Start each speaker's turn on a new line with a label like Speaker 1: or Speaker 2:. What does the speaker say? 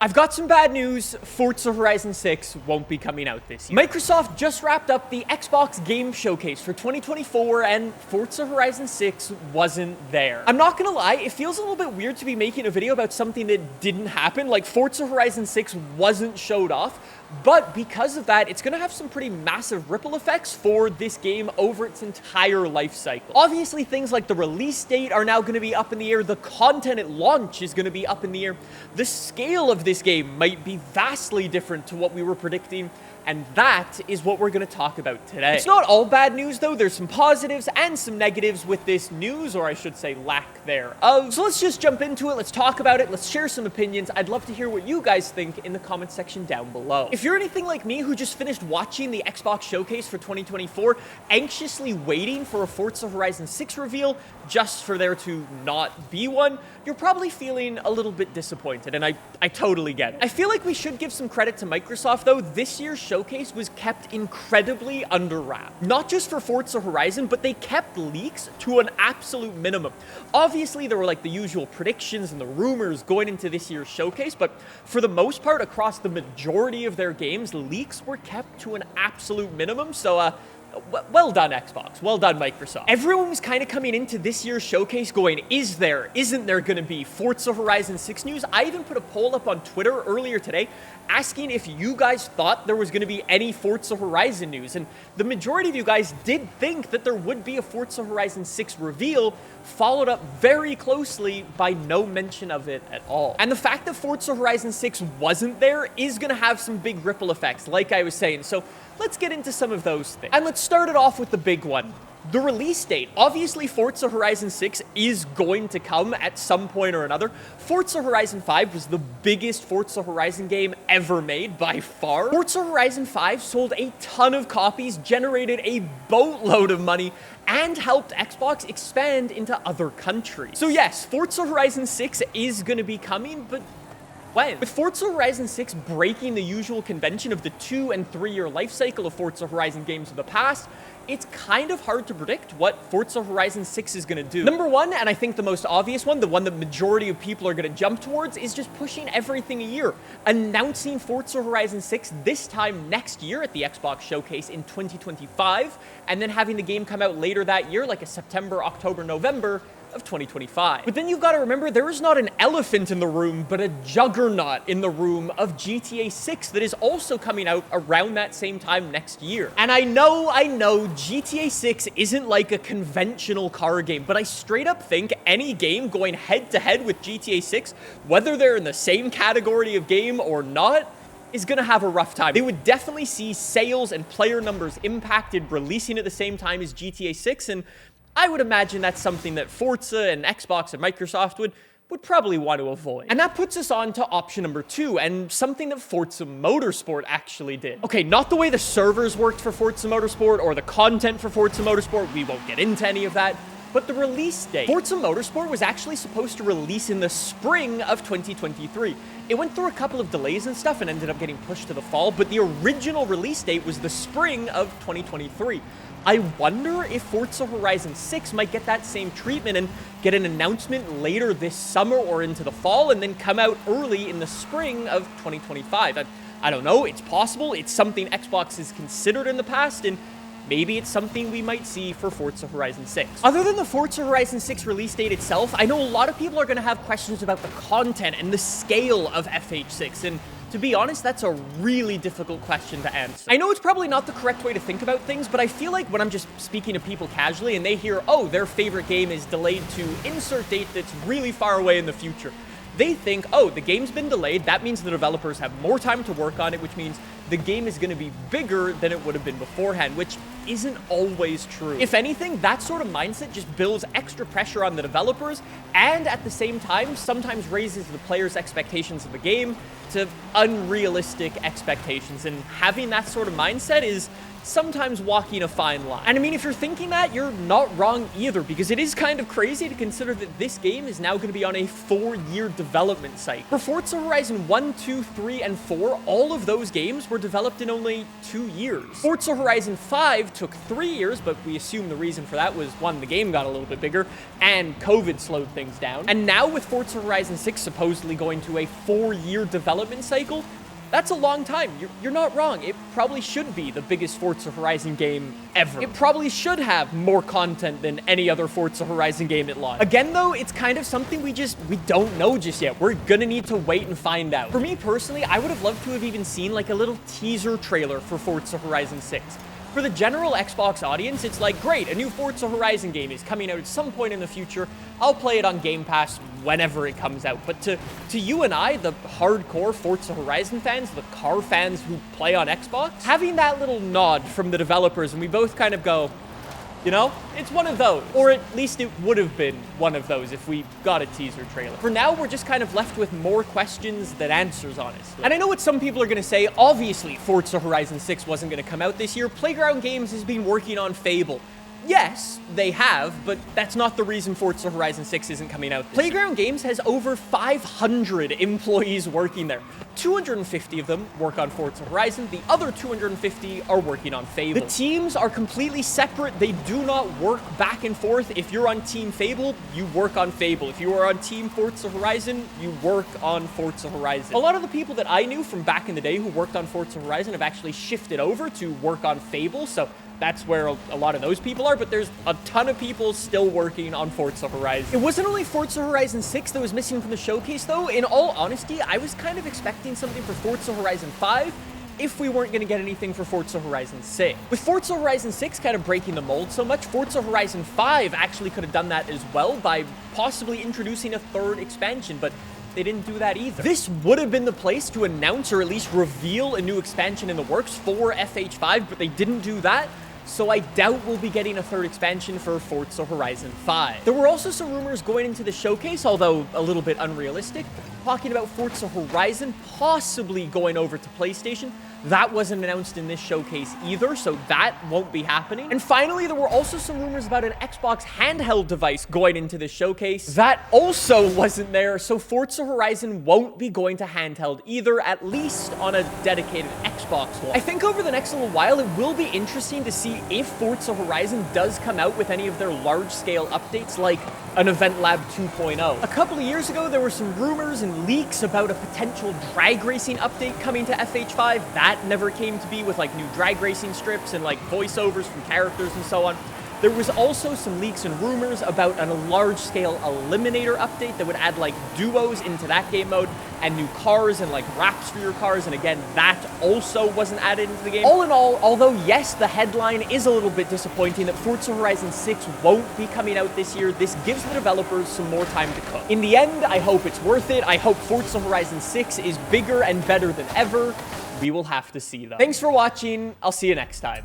Speaker 1: I've got some bad news. Forza Horizon 6 won't be coming out this year. Microsoft just wrapped up the Xbox Game Showcase for 2024 and Forza Horizon 6 wasn't there. I'm not gonna lie, it feels a little bit weird to be making a video about something that didn't happen. Like, Forza Horizon 6 wasn't showed off, but because of that, it's going to have some pretty massive ripple effects for this game over its entire life cycle. Obviously, things like the release date are now going to be up in the air. The content at launch is going to be up in the air. The scale of this game might be vastly different to what we were predicting. And that is what we're going to talk about today. It's not all bad news, though. There's some positives and some negatives with this news, or I should say lack thereof. So let's just jump into it. Let's talk about it. Let's share some opinions. I'd love to hear what you guys think in the comment section down below. If you're anything like me who just finished watching the Xbox Showcase for 2024, anxiously waiting for a Forza Horizon 6 reveal just for there to not be one, you're probably feeling a little bit disappointed, and I totally get it. I feel like we should give some credit to Microsoft, though. This year's showcase was kept incredibly under wraps. Not just for Forza Horizon, but they kept leaks to an absolute minimum. Obviously, there were like the usual predictions and the rumors going into this year's showcase, but for the most part, across the majority of their games, leaks were kept to an absolute minimum, so well done, Xbox. Well done, Microsoft. Everyone was kind of coming into this year's showcase going, isn't there going to be Forza Horizon 6 news? I even put a poll up on Twitter earlier today asking if you guys thought there was going to be any Forza Horizon news. And the majority of you guys did think that there would be a Forza Horizon 6 reveal, followed up very closely by no mention of it at all. And the fact that Forza Horizon 6 wasn't there is going to have some big ripple effects, like I was saying. So let's get into some of those things. And let's start it off with the big one. The release date. Obviously, Forza Horizon 6 is going to come at some point or another. Forza Horizon 5 was the biggest Forza Horizon game ever made by far. Forza Horizon 5 sold a ton of copies, generated a boatload of money, and helped Xbox expand into other countries. So yes, Forza Horizon 6 is going to be coming, but when? With Forza Horizon 6 breaking the usual convention of the 2- and 3-year life cycle of Forza Horizon games of the past, it's kind of hard to predict what Forza Horizon 6 is going to do. Number one, and I think the most obvious one, the one that majority of people are going to jump towards, is just pushing everything a year. Announcing Forza Horizon 6 this time next year at the Xbox Showcase in 2025, and then having the game come out later that year, like a September, October, November of 2025. But then you've got to remember, there is not an elephant in the room, but a juggernaut in the room of GTA 6 that is also coming out around that same time next year. And I know GTA 6 isn't like a conventional car game, but I straight up think any game going head to head with GTA 6, whether they're in the same category of game or not, is going to have a rough time. They would definitely see sales and player numbers impacted releasing at the same time as GTA 6, and I would imagine that's something that Forza and Xbox and Microsoft would probably want to avoid. And that puts us on to option number 2, and something that Forza Motorsport actually did. Okay, not the way the servers worked for Forza Motorsport or the content for Forza Motorsport, we won't get into any of that, but the release date. Forza Motorsport was actually supposed to release in the spring of 2023. It went through a couple of delays and stuff and ended up getting pushed to the fall, but the original release date was the spring of 2023. I wonder if Forza Horizon 6 might get that same treatment and get an announcement later this summer or into the fall and then come out early in the spring of 2025. I don't know, it's possible. It's something Xbox has considered in the past, and maybe it's something we might see for Forza Horizon 6. Other than the Forza Horizon 6 release date itself, I know a lot of people are going to have questions about the content and the scale of FH6, and to be honest, that's a really difficult question to answer. I know it's probably not the correct way to think about things, but I feel like when I'm just speaking to people casually and they hear, oh, their favorite game is delayed to insert date that's really far away in the future, they think, oh, the game's been delayed. That means the developers have more time to work on it, which means the game is going to be bigger than it would have been beforehand, which isn't always true. If anything, that sort of mindset just builds extra pressure on the developers and at the same time sometimes raises the players' expectations of the game to unrealistic expectations. And having that sort of mindset is sometimes walking a fine line. And I mean, if you're thinking that, you're not wrong either, because it is kind of crazy to consider that this game is now going to be on a 4-year development cycle. For Forza Horizon 1, 2, 3, and 4, all of those games were developed in only 2 years. Forza Horizon 5 took 3 years, but we assume the reason for that was, one, the game got a little bit bigger, and COVID slowed things down. And now with Forza Horizon 6 supposedly going to a 4-year development cycle, that's a long time. You're not wrong. It probably should be the biggest Forza Horizon game ever. It probably should have more content than any other Forza Horizon game at launch. Again, though, it's kind of something we don't know just yet. We're gonna need to wait and find out. For me personally, I would have loved to have even seen like a little teaser trailer for Forza Horizon 6. For the general Xbox audience, it's like, great, a new Forza Horizon game is coming out at some point in the future. I'll play it on Game Pass whenever it comes out. But to you and I, the hardcore Forza Horizon fans, the car fans who play on Xbox, having that little nod from the developers, and we both kind of go, you know, it's one of those. Or at least it would have been one of those if we got a teaser trailer. For now, we're just kind of left with more questions than answers, honestly. And I know what some people are going to say. Obviously, Forza Horizon 6 wasn't going to come out this year. Playground Games has been working on Fable. Yes, they have, but that's not the reason Forza Horizon 6 isn't coming out this year. Playground Games has over 500 employees working there. 250 of them work on Forza Horizon. The other 250 are working on Fable. The teams are completely separate. They do not work back and forth. If you're on Team Fable, you work on Fable. If you are on Team Forza Horizon, you work on Forza Horizon. A lot of the people that I knew from back in the day who worked on Forza Horizon have actually shifted over to work on Fable, so that's where a lot of those people are, but there's a ton of people still working on Forza Horizon. It wasn't only Forza Horizon 6 that was missing from the showcase, though. In all honesty, I was kind of expecting something for Forza Horizon 5 if we weren't going to get anything for Forza Horizon 6. With Forza Horizon 6 kind of breaking the mold so much, Forza Horizon 5 actually could have done that as well by possibly introducing a third expansion, but they didn't do that either. This would have been the place to announce or at least reveal a new expansion in the works for FH5, but they didn't do that. So I doubt we'll be getting a third expansion for Forza Horizon 5. There were also some rumors going into the showcase, although a little bit unrealistic, talking about Forza Horizon possibly going over to PlayStation. That wasn't announced in this showcase either, so that won't be happening. And finally, there were also some rumors about an Xbox handheld device going into this showcase. That also wasn't there, so Forza Horizon won't be going to handheld either, at least on a dedicated Xbox one. I think over the next little while, it will be interesting to see if Forza Horizon does come out with any of their large-scale updates, like an Event Lab 2.0. A couple of years ago, there were some rumors and leaks about a potential drag racing update coming to FH5. That never came to be, with like new drag racing strips and like voiceovers from characters and so on. There was also some leaks and rumors about a large-scale Eliminator update that would add like duos into that game mode and new cars and like wraps for your cars, and again, that also wasn't added into the game. All in all, although yes, the headline is a little bit disappointing that Forza Horizon 6 won't be coming out this year, this gives the developers some more time to cook. In the end, I hope it's worth it. I hope Forza Horizon 6 is bigger and better than ever. We will have to see, though. Thanks for watching. I'll see you next time.